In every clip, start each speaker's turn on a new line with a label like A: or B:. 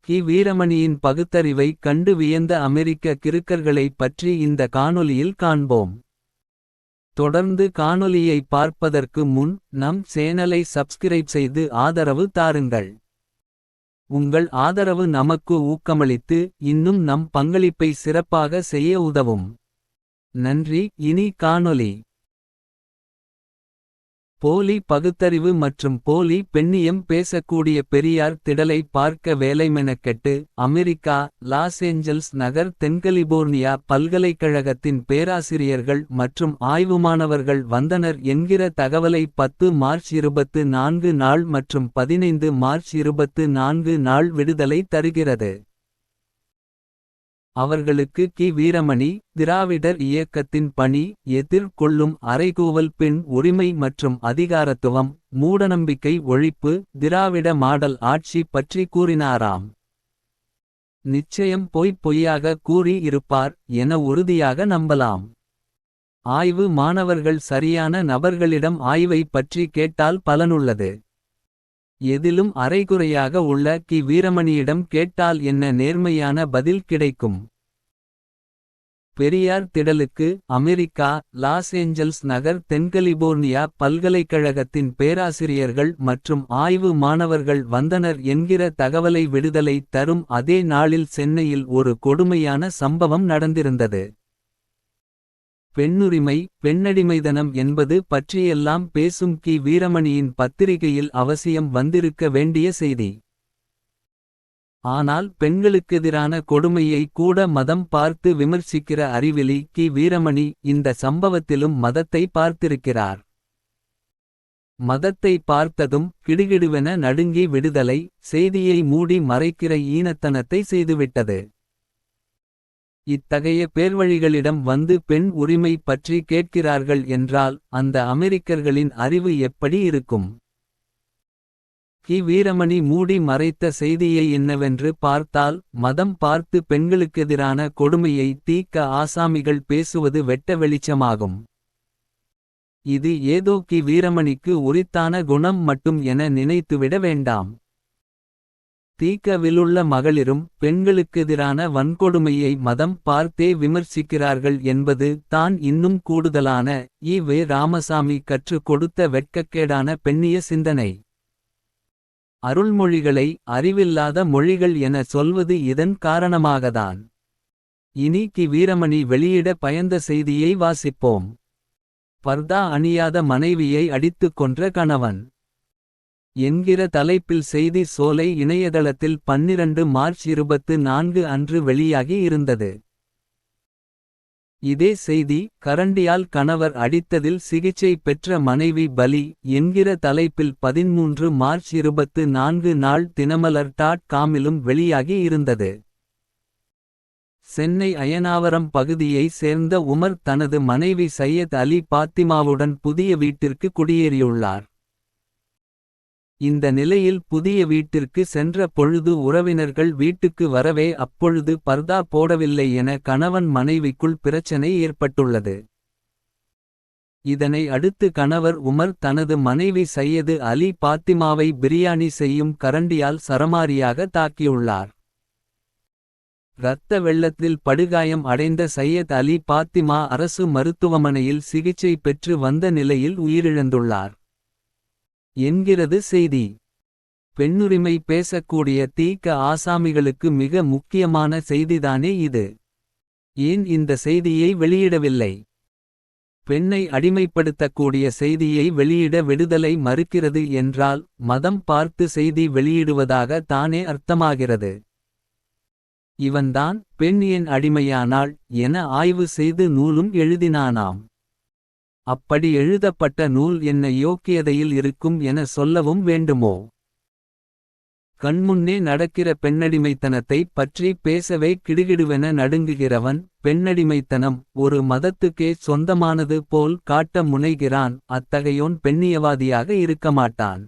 A: கி. வீரமணியின் பகுத்தறிவை கண்டு வியந்த அமெரிக்க கிறுக்கர்களைப் பற்றி இந்த காணொளியில் காண்போம். தொடர்ந்து காணொளியை பார்ப்பதற்கு முன் நம் சேனலை சப்ஸ்கிரைப் செய்து ஆதரவு தாருங்கள். உங்கள் ஆதரவு நமக்கு ஊக்கமளித்து இன்னும் நம் பங்களிப்பை சிறப்பாக செய்ய உதவும். நன்றி. இனி காணொளி. போலி பகுத்தறிவு மற்றும் போலி பெண்ணியம் பேசக்கூடிய பெரியார் திடலை பார்க்க வேலைமெனக்கெட்டு அமெரிக்கா லாஸ் ஏஞ்சல்ஸ் நகர் தென்கலிபோர்னியா பல்கலைக்கழகத்தின் பேராசிரியர்கள் மற்றும் ஆய்வு மாணவர்கள் வந்தனர் என்கிற தகவலை 10 மார்ச் 24 நாள் மற்றும் 15 மார்ச் 24 நாள் விடுதலை தருகிறது. அவர்களுக்கு கி. வீரமணி திராவிடர் இயக்கத்தின் பணி எதிர்கொள்ளும் அறைகூவல் பெண் உரிமை மற்றும் அதிகாரத்துவம் மூடநம்பிக்கை ஒழிப்பு திராவிட மாடல் ஆட்சி பற்றி கூறினாராம். நிச்சயம் பொய்யாக கூறி இருப்பார் என உறுதியாக நம்பலாம். ஆய்வு மாணவர்கள் சரியான நபர்களிடம் ஆய்வை பற்றி கேட்டால் பலனுள்ளது. எதிலும் அரைகுறையாக உள்ள கி. வீரமணியிடம் கேட்டால் என்ன நேர்மையான பதில் கிடைக்கும். பெரியார் திடலுக்கு அமெரிக்கா லாஸ் ஏஞ்சல்ஸ் நகர் தென்கலிபோர்னியா பல்கலைக்கழகத்தின் பேராசிரியர்கள் மற்றும் ஆய்வு மாணவர்கள் வந்தனர் என்கிற தகவலை விடுதலை தரும் அதே நாளில் சென்னையில் ஒரு கொடுமையான சம்பவம் நடந்திருந்தது. பெண்ணுரிமை பெண்ணடிமைதனம் என்பது பற்றியெல்லாம் பேசும் கி. வீரமணியின் பத்திரிகையில் அவசியம் வந்திருக்க வேண்டிய செய்தி. ஆனால் பெண்களுக்கெதிரான கொடுமையை கூட மதம் பார்த்து விமர்சிக்கிற அறிவிலி கி. வீரமணி இந்த சம்பவத்திலும் மதத்தை பார்த்திருக்கிறார். மதத்தை பார்த்ததும் கிடுகிடுவென நடுங்கி விடுதலை செய்தியை மூடி மறைக்கிற ஈனத்தனத்தை செய்துவிட்டது. இத்தகைய பேர்வழிகளிடம் வந்து பெண் உரிமை பற்றி கேட்கிறார்கள் என்றால் அந்த அமெரிக்கர்களின் அறிவு எப்படி இருக்கும். கி. வீரமணி மூடி மறைத்த செய்தியை என்னவென்று பார்த்தால் மதம் பார்த்து பெண்களுக்கெதிரான கொடுமையை தீக்க ஆசாமிகள் பேசுவது வெட்ட வெளிச்சமாகும். இது ஏதோ கி. வீரமணிக்கு உரித்தான குணம் மட்டும் என நினைத்துவிட வேண்டாம். தீக்கவிலுள்ள மகளிரும் பெண்களுக்கெதிரான வன்கொடுமையை மதம் பார்த்தே விமர்சிக்கிறார்கள் என்பது தான் இன்னும் கூடுதலான ஈ. வே. ராமசாமி கற்றுக் கொடுத்த வெட்கக்கேடான பெண்ணிய சிந்தனை. அருள்மொழிகளை அறிவில்லாத மொழிகள் என சொல்வது இதன் காரணமாகத்தான். இனி கி. வீரமணி வெளியிட பயந்த செய்தியை வாசிப்போம். பர்தா அணியாத மனைவியை அடித்துக் கொன்ற கணவன் என்கிற தலைப்பில் செய்தி சோலை இணையதளத்தில் 12 மார்ச் 24 அன்று வெளியாகி இருந்தது. இதே செய்தி கரண்டியால் கணவர் அடித்ததில் சிகிச்சை பெற்ற மனைவி பலி என்கிற தலைப்பில் 13 மார்ச் 24 நாள் தினமலர்.காமிலும் வெளியாகி இருந்தது. சென்னை அயனாவரம் பகுதியை சேர்ந்த உமர் தனது மனைவி சையத் அலி பாத்திமாவுடன் புதிய வீட்டிற்கு குடியேறியுள்ளார். இந்த நிலையில் புதிய வீட்டிற்கு சென்ற பொழுது உறவினர்கள் வீட்டுக்கு வரவே அப்பொழுது பர்தா போடவில்லை என கணவன் மனைவிக்குள் பிரச்சனை ஏற்பட்டுள்ளது. இதனை அடுத்து கணவர் உமர் தனது மனைவி சையது அலி பாத்திமாவை பிரியாணி செய்யும் கரண்டியால் சரமாரியாக தாக்கியுள்ளார். இரத்த வெள்ளத்தில் படுகாயம் அடைந்த சையத் அலி பாத்திமா அரசு மருத்துவமனையில் சிகிச்சை பெற்று வந்த நிலையில் உயிரிழந்துள்ளார் என்கிறது செய்தி. பெண்ணுரிமை பேசக்கூடிய தீக்க ஆசாமிகளுக்கு மிக முக்கியமான செய்திதானே இது. ஏன் இந்த செய்தியை வெளியிடவில்லை. பெண்ணை அடிமைப்படுத்தக்கூடிய செய்தியை வெளியிட விடுதலை மறுக்கிறது என்றால் மதம் பார்த்து செய்தி வெளியிடுவதாக தானே அர்த்தமாகிறது. இவன்தான் பெண் ஏன் அடிமையானாள் என ஆய்வு செய்து நூலும் எழுதினானாம். அப்படி எழுதப்பட்ட நூல் என்ன யோக்கியதையில் இருக்கும் என சொல்லவும் வேண்டுமோ. கண்முன்னே நடக்கிற பெண்ணடிமைத்தனத்தை பற்றி பேசவே கிடுகிடுவென நடுங்குகிறவன் பெண்ணடிமைத்தனம் ஒரு மதத்துக்கே சொந்தமானது போல் காட்ட முனைகிறான். அத்தகையோன் பெண்ணியவாதியாக இருக்கமாட்டான்.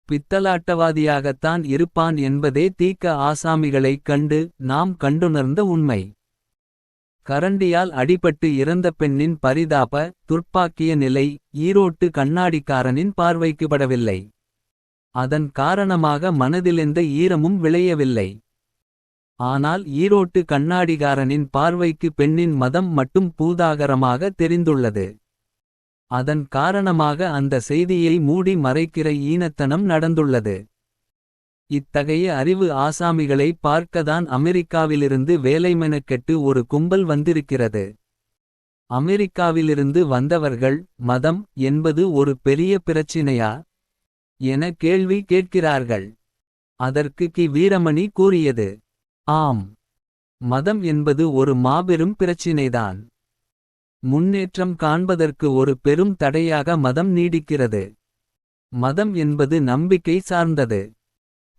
A: பித்தலாட்டவாதியாகத்தான் இருப்பான் என்பதே தீக்க ஆசாமிகளைக் கண்டு நாம் கண்டுணர்ந்த உண்மை. கரண்டியால் அடிபட்டு இறந்த பெண்ணின் பரிதாப துர்ப்பாக்கிய நிலை ஈரோட்டு கண்ணாடிக்காரனின் பார்வைக்குப்படவில்லை. அதன் காரணமாக மனதிலெந்த ஈரமும் விளையவில்லை. ஆனால் ஈரோட்டு கண்ணாடிகாரனின் பார்வைக்கு பெண்ணின் மதம் மட்டும் பூதாகரமாக தெரிந்துள்ளது. அதன் காரணமாக அந்த செய்தியை மூடி மறைக்கிற ஈனத்தனம் நடந்துள்ளது. இத்தகைய அறிவு ஆசாமிகளை பார்க்கதான் அமெரிக்காவிலிருந்து வேலைமெனக்கெட்டு ஒரு கும்பல் வந்திருக்கிறது. அமெரிக்காவிலிருந்து வந்தவர்கள் மதம் என்பது ஒரு பெரிய பிரச்சினையா என கேள்வி கேட்கிறார்கள். அதற்கு கி. வீரமணி கூறியது, ஆம், மதம் என்பது ஒரு மாபெரும் பிரச்சினைதான். முன்னேற்றம் காண்பதற்கு ஒரு பெரும் தடையாக மதம் நீடிக்கிறது. மதம் என்பது நம்பிக்கை சார்ந்தது.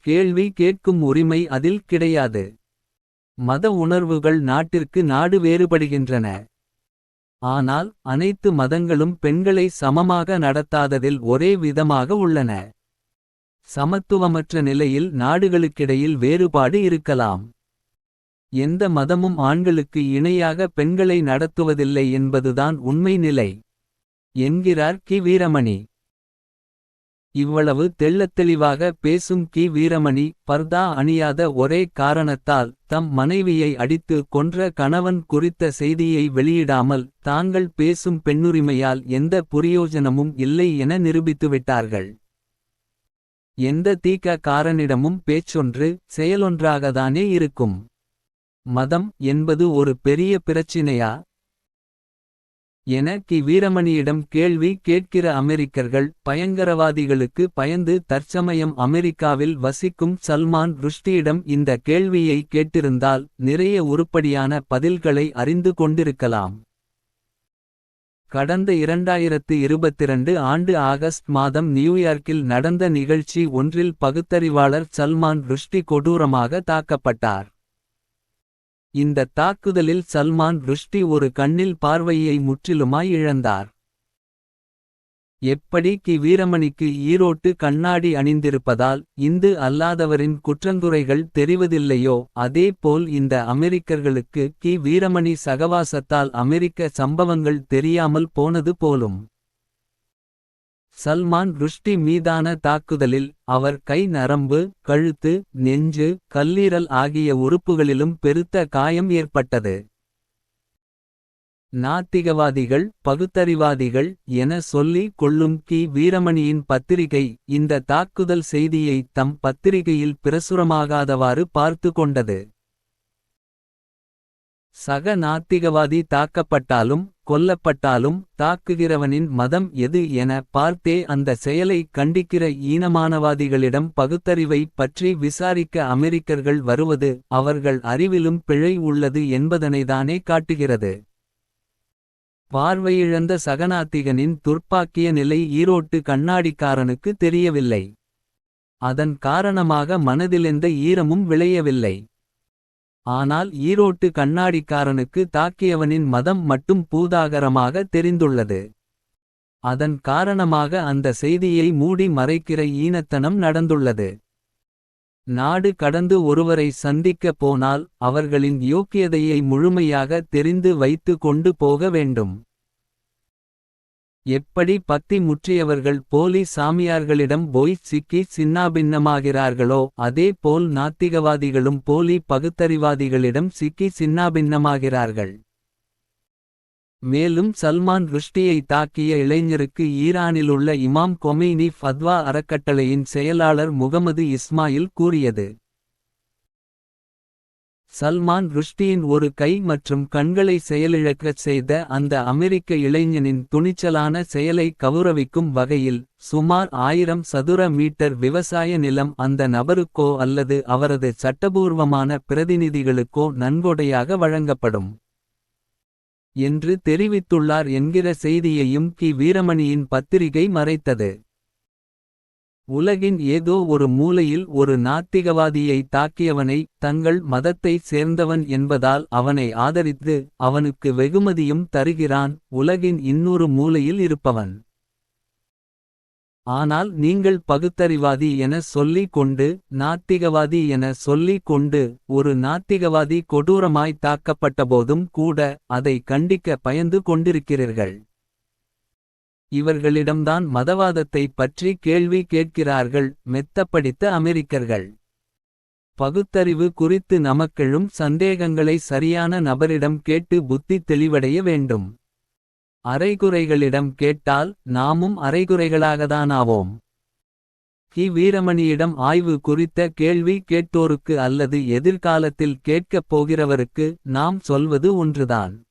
A: கேள்வி கேட்கும் உரிமை அதில் கிடையாது. மத உணர்வுகள் நாட்டிற்கு நாடு வேறுபடுகின்றன. ஆனால் அனைத்து மதங்களும் பெண்களை சமமாக நடத்தாததில் ஒரே விதமாக உள்ளன. சமத்துவமற்ற நிலையில் நாடுகளுக்கிடையில் வேறுபாடு இருக்கலாம். எந்த மதமும் ஆண்களுக்கு இணையாக பெண்களை நடத்துவதில்லை என்பதுதான் உண்மை நிலை என்கிறார் கி. வீரமணி. இவ்வளவு தெள்ளத்தெளிவாக பேசும் கி. வீரமணி பர்தா அணியாத ஒரே காரணத்தால் தம் மனைவியை அடித்து கொன்ற கணவன் குறித்த செய்தியை வெளியிடாமல் தாங்கள் பேசும் பெண்ணுரிமையால் எந்த பிரயோஜனமும் இல்லை என நிரூபித்துவிட்டார்கள். எந்த தீக்க காரனிடமும் பேச்சொன்று செயலொன்றாகத்தானே இருக்கும். மதம் என்பது ஒரு பெரிய பிரச்சினையா என கி. வீரமணியிடம் கேள்வி கேட்கிற அமெரிக்கர்கள் பயங்கரவாதிகளுக்கு பயந்து தற்சமயம் அமெரிக்காவில் வசிக்கும் சல்மான் ருஷ்டியிடம் இந்த கேள்வியை கேட்டிருந்தால் நிறைய உருப்படியான பதில்களை அறிந்து கொண்டிருக்கலாம். கடந்த 2022 ஆண்டு ஆகஸ்ட் மாதம் நியூயார்க்கில் நடந்த நிகழ்ச்சி ஒன்றில் பகுத்தறிவாளர் சல்மான் ருஷ்டி கொடூரமாக தாக்கப்பட்டார். இந்த தாக்குதலில் சல்மான் ருஷ்டி ஒரு கண்ணில் பார்வையை முற்றிலுமாய் இழந்தார். எப்படி கி. வீரமணிக்கு ஈரோட்டு கண்ணாடி அணிந்திருப்பதால் இந்து அல்லாதவரின் குற்றங்குறைகள் தெரிவதில்லையோ அதே போல் இந்த அமெரிக்கர்களுக்கு கி. வீரமணி சகவாசத்தால் அமெரிக்க சம்பவங்கள் தெரியாமல் போனது போலும். சல்மான் ருஷ்டி மீதான தாக்குதலில் அவர் கை நரம்பு, கழுத்து, நெஞ்சு, கல்லீரல் ஆகிய உறுப்புகளிலும் பெருத்த காயம் ஏற்பட்டது. நாத்திகவாதிகள் பகுத்தறிவாதிகள் என சொல்லி கொள்ளும் கி. வீரமணியின் பத்திரிகை இந்த தாக்குதல் செய்தியை தம் பத்திரிகையில் பிரசுரமாகாதவாறு பார்த்து கொண்டது. சக நாத்திகவாதி தாக்கப்பட்டாலும் கொல்லப்பட்டாலும் தாக்குகிறவனின் மதம் எது என பார்த்தே அந்த செயலை கண்டிக்கிற ஈனமானவாதிகளிடம் பகுத்தறிவை பற்றி விசாரிக்க அமெரிக்கர்கள் வருவது அவர்கள் அறிவிலும் பிழை உள்ளது என்பதனைதானே காட்டுகிறது. பார்வையிழந்த சகநாத்திகனின் துர்ப்பாக்கிய நிலை ஈரோட்டு கண்ணாடிக்காரனுக்கு தெரியவில்லை. அதன் காரணமாக மனதிலெந்த ஈரமும் விளையவில்லை. ஆனால் ஈரோட்டு கண்ணாடிக்காரனுக்கு தாக்கியவனின் மதம் மட்டும் பூதாகரமாக தெரிந்துள்ளது. அதன் காரணமாக அந்த செய்தியை மூடி மறைக்கிற ஈனத்தனம் நடந்துள்ளது. நாடு கடந்து ஒருவரை சந்திக்க போனால் அவர்களின் யோக்கியதையை முழுமையாக தெரிந்து வைத்து கொண்டு போக வேண்டும். எப்படி பக்தி முற்றியவர்கள் போலி சாமியார்களிடம் போய் சிக்கி சின்னாபின்னமாகிறார்களோ அதே போல் நாத்திகவாதிகளும் போலி பகுத்தறிவாதிகளிடம் சிக்கி சின்னாபின்னமாகிறார்கள். மேலும் சல்மான் ருஷ்டியை தாக்கிய இளைஞருக்கு ஈரானிலுள்ள இமாம் கொமெய்னி ஃபத்வா அறக்கட்டளையின் செயலாளர் முகமது இஸ்மாயில் கூறியது. சல்மான் ருஷ்டியின் ஒரு கை மற்றும் கண்களை செயலிழக்கச் செய்த அந்த அமெரிக்க இளைஞனின் துணிச்சலான செயலை கௌரவிக்கும் வகையில் சுமார் 1000 சதுர மீட்டர் விவசாய நிலம் அந்த நபருக்கோ அல்லது அவரது சட்டபூர்வமான பிரதிநிதிகளுக்கோ நன்கொடையாக வழங்கப்படும் என்று தெரிவித்துள்ளார் என்கிற செய்தியையும் கி. வீரமணியின் பத்திரிகை மறைத்தது. உலகின் ஏதோ ஒரு மூலையில் ஒரு நாத்திகவாதியை தாக்கியவனை தங்கள் மதத்தைச் சேர்ந்தவன் என்பதால் அவனை ஆதரித்து அவனுக்கு வெகுமதியும் தருகிறான் உலகின் இன்னொரு மூலையில் இருப்பவன். ஆனால் நீங்கள் பகுத்தறிவாதி என சொல்லிக் கொண்டு நாத்திகவாதி என சொல்லிக் கொண்டு ஒரு நாத்திகவாதி கொடூரமாய் தாக்கப்பட்டபோதும் கூட அதை கண்டிக்க பயந்து கொண்டிருக்கிறீர்கள். இவர்களிடம்தான் மதவாதத்தைப் பற்றி கேள்வி கேட்கிறார்கள் மெத்தப்படித்த அமெரிக்கர்கள். பகுத்தறிவு குறித்து நமக்கெழும் சந்தேகங்களை சரியான நபரிடம் கேட்டு புத்தி தெளிவடைய வேண்டும். அரைகுறைகளிடம் கேட்டால் நாமும் அரைகுறைகளாகதானாவோம். கி. வீரமணியிடம் ஆய்வு குறித்த கேள்வி கேட்டோருக்கு அல்லது எதிர்காலத்தில் கேட்கப் போகிறவருக்கு நாம் சொல்வது ஒன்றுதான்.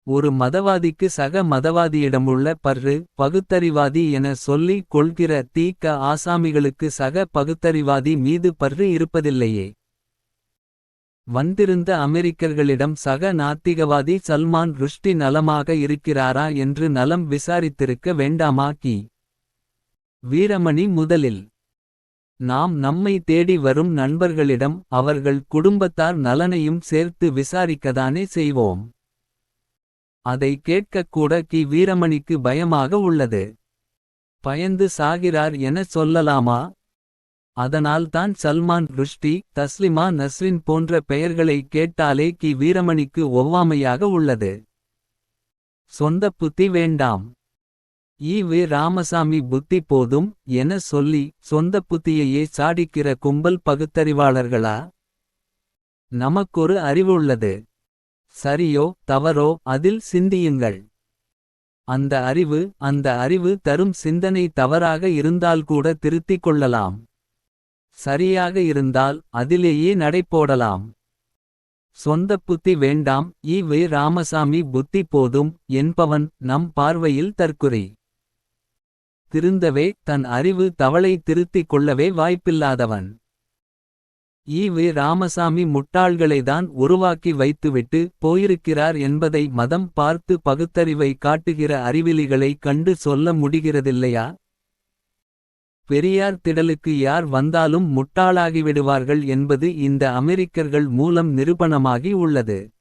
A: ஒரு மதவாதிக்கு சக மதவாதியிடமுள்ள பற்று பகுத்தறிவாதி என சொல்லி கொள்கிற தீக்க ஆசாமிகளுக்கு சக பகுத்தறிவாதி மீது பற்று இருப்பதில்லையே. வந்திருந்த அமெரிக்கர்களிடம் சக நாத்திகவாதி சல்மான் ருஷ்டி நலமாக இருக்கிறாரா என்று நலம் விசாரித்திருக்க வேண்டாமா கி. வீரமணி முதலில் நாம் நம்மை தேடி வரும் நண்பர்களிடம் அவர்கள் குடும்பத்தார் நலனையும் சேர்த்து விசாரிக்கதானே செய்வோம். அதை கேட்கக்கூட கி. வீரமணிக்கு பயமாக உள்ளது. பயந்து சாகிறார் என சொல்லலாமா? அதனால்தான் சல்மான் ருஷ்டி தஸ்லிமா நஸ்ரின் போன்ற பெயர்களை கேட்டாலே கி. வீரமணிக்கு ஒவ்வாமையாக உள்ளது. சொந்த புத்தி வேண்டாம். ஈ. வே. ராமசாமி புத்தி போதும் என சொல்லி சொந்த புத்தியையே சாடிக்கிற கும்பல் பகுத்தறிவாளர்களா? நமக்கொரு அறிவு உள்ளது. சரியோ தவறோ அதில் சிந்தியுங்கள். அந்த அறிவு தரும் சிந்தனை தவறாக இருந்தால்கூட திருத்திக் கொள்ளலாம். சரியாக இருந்தால் அதிலேயே நடைபோடலாம். சொந்த புத்தி வேண்டாம். ஈ. வே. ராமசாமி புத்தி போதும் என்பவன் நம் பார்வையில் தற்குறி. திருந்தவே தன் அறிவு தவளை திருத்திக் கொள்ளவே வாய்ப்பில்லாதவன். ஈ. வே. ராமசாமி முட்டாள்களைதான் உருவாக்கி வைத்துவிட்டு போயிருக்கிறார் என்பதை மதம் பார்த்து பகுத்தறிவை காட்டுகிற அறிவிலிகளை கண்டு சொல்ல முடிகிறதில்லையா? பெரியார் திடலுக்கு யார் வந்தாலும் முட்டாளாகிவிடுவார்கள் என்பது இந்த அமெரிக்கர்கள் மூலம் நிரூபணமாகி உள்ளது.